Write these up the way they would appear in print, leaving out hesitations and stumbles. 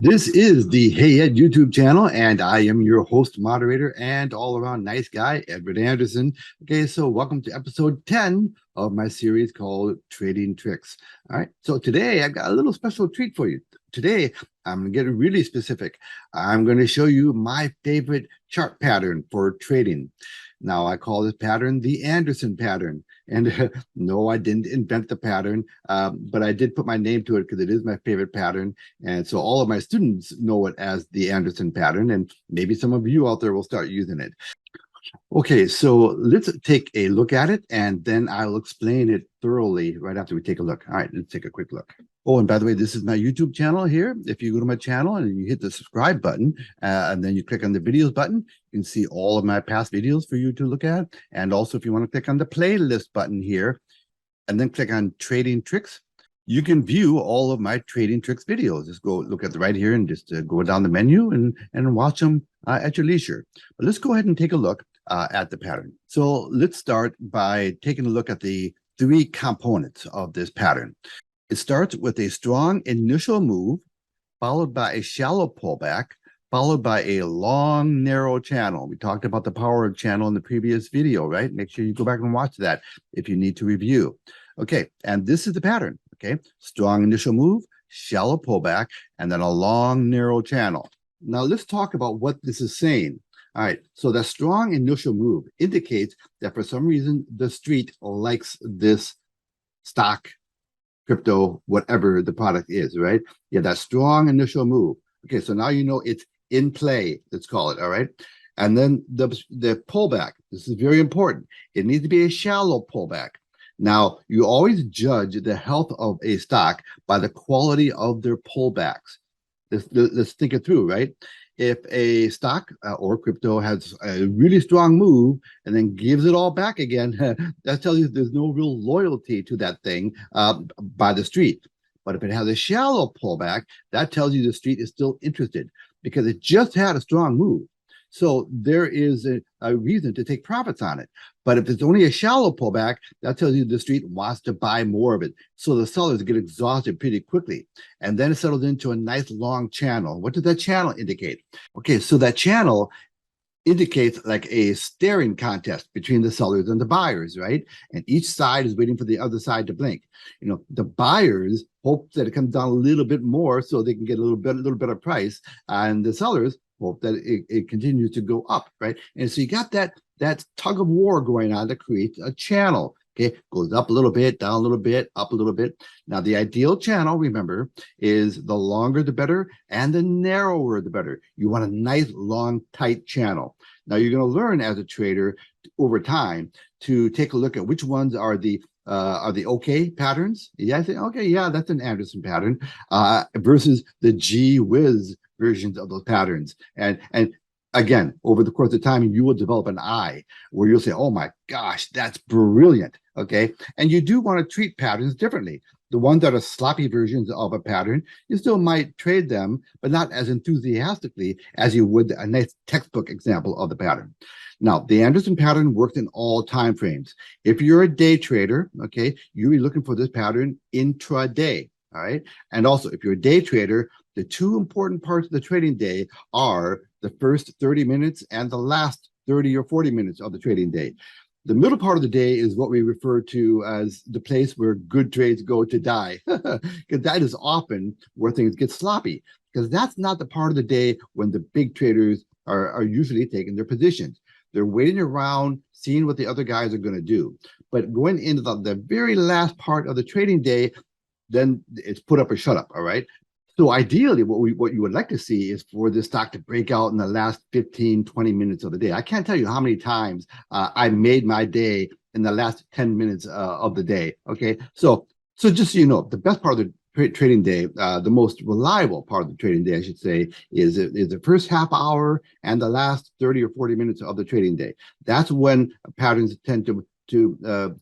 This is the Hey Ed YouTube channel, and I am your host, moderator, and all-around nice guy, Edward Anderson. Okay, so welcome to episode 10 of my series called Trading Tricks. All right, so today I've got a little special treat for you. Today, I'm going to get really specific. I'm going to show you my favorite chart pattern for trading. Now, I call this pattern the Anderson pattern. And no, I didn't invent the pattern, but I did put my name to it because it is my favorite pattern. And so all of my students know it as the Anderson pattern, and maybe some of you out there will start using it. Okay, so let's take a look at it, and then I'll explain it thoroughly right after we take a look. All right, let's take a quick look. Oh, and by the way, this is my YouTube channel here. If you go to my channel and you hit the subscribe button, and then you click on the videos button, you can see all of my past videos for you to look at. And also, if you want to click on the playlist button here, and then click on Trading Tricks, you can view all of my Trading Tricks videos. Just go look at the right here and just go down the menu and watch them at your leisure. But let's go ahead and take a look at the pattern. So let's start by taking a look at the three components of this pattern. It starts with a strong initial move, followed by a shallow pullback, followed by a long, narrow channel. We talked about the power of channel in the previous video, right? Make sure you go back and watch that if you need to review. Okay, and this is the pattern, okay? Strong initial move, shallow pullback, and then a long, narrow channel. Now, let's talk about what this is saying. All right, so the strong initial move indicates that for some reason, the street likes this stock, crypto, whatever the product is, right? Yeah, that strong initial move. Okay, so now you know it's in play, let's call it, all right? And then the pullback, this is very important. It needs to be a shallow pullback. Now, you always judge the health of a stock by the quality of their pullbacks. Let's think it through, right? If a stock or crypto has a really strong move and then gives it all back again, that tells you there's no real loyalty to that thing by the street. But if it has a shallow pullback, that tells you the street is still interested because it just had a strong move. So there is a reason to take profits on it. But if it's only a shallow pullback, that tells you the street wants to buy more of it. So the sellers get exhausted pretty quickly. And then it settles into a nice long channel. What does that channel indicate? Okay, so that channel indicates like a staring contest between the sellers and the buyers, right? And each side is waiting for the other side to blink. You know, the buyers hope that it comes down a little bit more so they can get a little better price, and the sellers hope that it continues to go up, right? And so you got that tug of war going on that creates a channel. Okay, goes up a little bit, down a little bit, up a little bit. Now, the ideal channel, remember, is the longer the better and the narrower the better. You want a nice, long, tight channel. Now, you're going to learn as a trader over time to take a look at which ones are the okay patterns. Yeah, I think, okay, yeah, that's an Anderson pattern versus the gee whiz versions of those patterns. And again, over the course of time, you will develop an eye where you'll say, oh my gosh, that's brilliant, okay? And you do want to treat patterns differently. The ones that are sloppy versions of a pattern, you still might trade them, but not as enthusiastically as you would a nice textbook example of the pattern. Now, the Anderson pattern works in all time frames. If you're a day trader, okay, you'll be looking for this pattern intraday, all right? And also, if you're a day trader, the two important parts of the trading day are the first 30 minutes and the last 30 or 40 minutes of the trading day. The middle part of the day is what we refer to as the place where good trades go to die, because that is often where things get sloppy, because that's not the part of the day when the big traders are usually taking their positions. They're waiting around, seeing what the other guys are going to do. But going into the very last part of the trading day, then it's put up or shut up, all right? So ideally, what you would like to see is for this stock to break out in the last 15, 20 minutes of the day. I can't tell you how many times I made my day in the last 10 minutes of the day, okay? So just so you know, the best part of the trading day, the most reliable part of the trading day, I should say, is the first half hour and the last 30 or 40 minutes of the trading day. That's when patterns tend to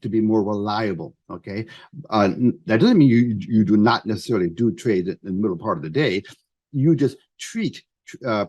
be more reliable, okay? That doesn't mean you do not necessarily do trades in the middle part of the day. You just treat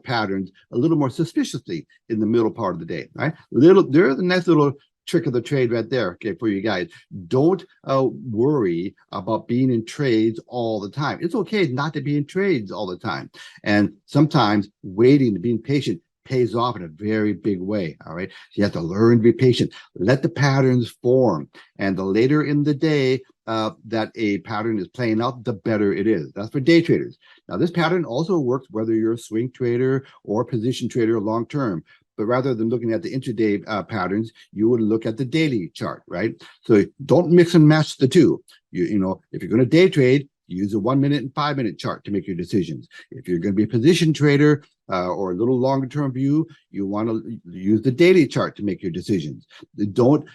patterns a little more suspiciously in the middle part of the day, right? There's a nice little trick of the trade right there, okay, for you guys. Don't worry about being in trades all the time. It's okay not to be in trades all the time. And sometimes waiting, being patient, pays off in a very big way. All right. So you have to learn to be patient. Let the patterns form. And the later in the day that a pattern is playing out, the better it is. That's for day traders. Now, this pattern also works whether you're a swing trader or position trader long term. But rather than looking at the intraday patterns, you would look at the daily chart, right? So don't mix and match the two. You know, if you're going to day trade, use a 1 minute and 5 minute chart to make your decisions. If you're going to be a position trader or a little longer term view, you want to use the daily chart to make your decisions. Don't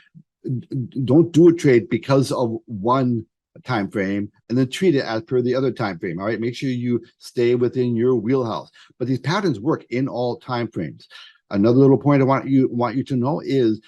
do a trade because of one time frame and then treat it as per the other time frame. All right, make sure you stay within your wheelhouse. But these patterns work in all time frames. Another little point I want you to know is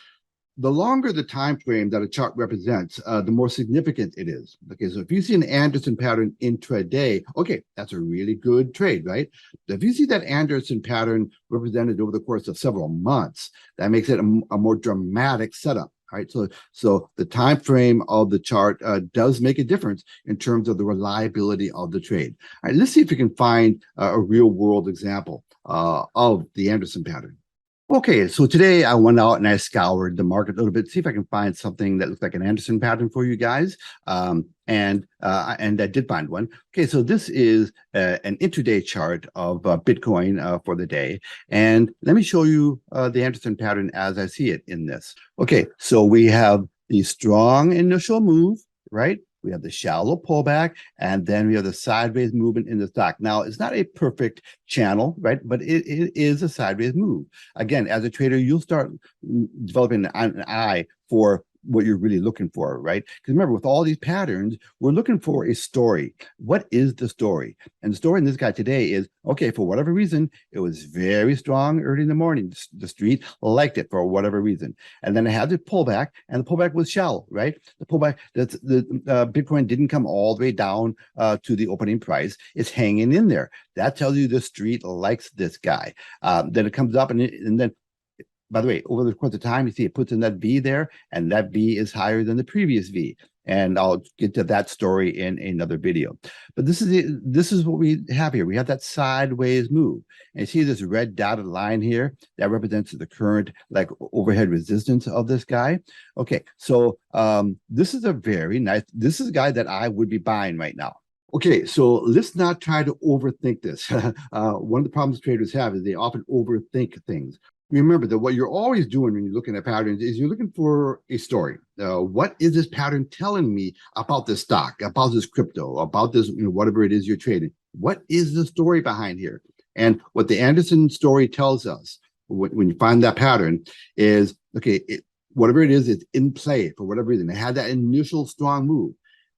the longer the time frame that a chart represents, the more significant it is. Okay, so if you see an Anderson pattern intraday, okay, that's a really good trade, right? If you see that Anderson pattern represented over the course of several months, that makes it a more dramatic setup. All right, so the time frame of the chart does make a difference in terms of the reliability of the trade. All right, let's see if we can find a real world example of the Anderson pattern. Okay, so today I went out and I scoured the market a little bit, see if I can find something that looks like an Anderson pattern for you guys. And I did find one. Okay, so this is an intraday chart of Bitcoin for the day. And let me show you the Anderson pattern as I see it in this. Okay, so we have the strong initial move, right? We have the shallow pullback, and then we have the sideways movement in the stock. Now, it's not a perfect channel, right? But it is a sideways move. Again, as a trader, you'll start developing an eye for what you're really looking for, right? Because remember, with all these patterns, we're looking for a story. What is the story? And the story in this guy today is, okay, for whatever reason, it was very strong early in the morning. The street liked it for whatever reason. And then it had the pullback, and the pullback was shallow, right? The pullback, the Bitcoin didn't come all the way down to the opening price. It's hanging in there. That tells you the street likes this guy. Then it comes up, and then, by the way, over the course of time, you see it puts in that V there, and that V is higher than the previous V. And I'll get to that story in another video. But this is what we have here. We have that sideways move. And you see this red dotted line here that represents the current like overhead resistance of this guy. Okay, so this is a very nice, this is a guy that I would be buying right now. Okay, so let's not try to overthink this. One of the problems traders have is they often overthink things. Remember that what you're always doing when you're looking at patterns is you're looking for a story. What is this pattern telling me about this stock, about this crypto, about this, whatever it is you're trading? What is the story behind here? And what the Anderson story tells us when you find that pattern is, okay, whatever it is, it's in play for whatever reason. It had that initial strong move.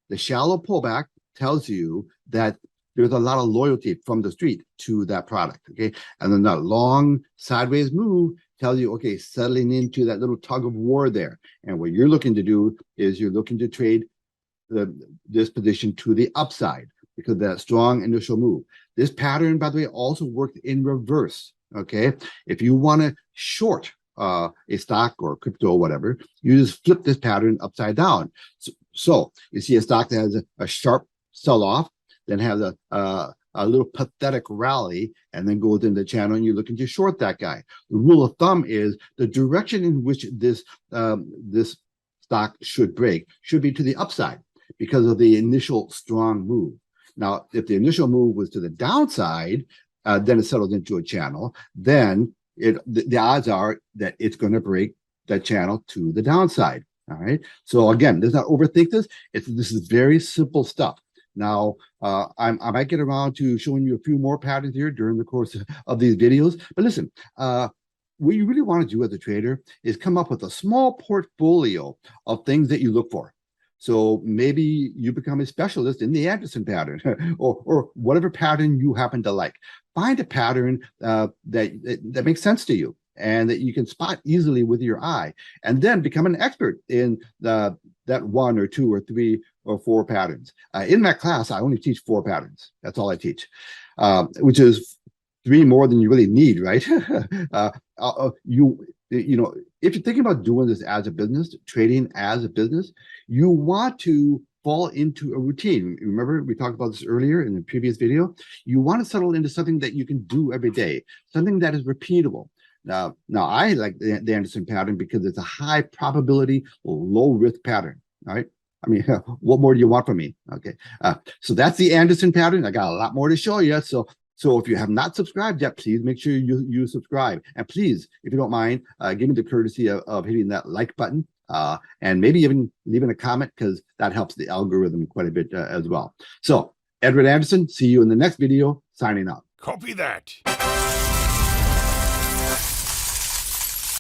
The shallow pullback tells you that there's a lot of loyalty from the street to that product, okay? And then that long sideways move tells you, okay, settling into that little tug of war there. And what you're looking to do is you're looking to trade this position to the upside because of that strong initial move. This pattern, by the way, also worked in reverse, okay? If you want to short a stock or crypto or whatever, you just flip this pattern upside down. So you see a stock that has a sharp sell-off, then has a little pathetic rally, and then goes into the channel, and you're looking to short that guy. The rule of thumb is the direction in which this stock should break should be to the upside because of the initial strong move. Now, if the initial move was to the downside, then it settles into a channel. Then the odds are that it's going to break that channel to the downside. All right. So again, let's not overthink this. This is very simple stuff. Now, I might get around to showing you a few more patterns here during the course of these videos. But listen, what you really want to do as a trader is come up with a small portfolio of things that you look for. So maybe you become a specialist in the Anderson pattern or whatever pattern you happen to like. Find a pattern that makes sense to you and that you can spot easily with your eye, and then become an expert in that 1 or 2 or 3 or 4 patterns. In that class, I only teach 4 patterns. That's all I teach, which is 3 more than you really need, right? you know, if you're thinking about doing this as a business, trading as a business, you want to fall into a routine. Remember, we talked about this earlier in the previous video. You want to settle into something that you can do every day, something that is repeatable. Now I like the Anderson pattern because it's a high probability, low risk pattern. All right. I mean, what more do you want from me? Okay. So that's the Anderson pattern. I got a lot more to show you. So if you have not subscribed yet, please make sure you subscribe. And please, if you don't mind, give me the courtesy of hitting that like button and maybe even leaving a comment, because that helps the algorithm quite a bit as well. So Edward Anderson, see you in the next video, signing out. Copy that.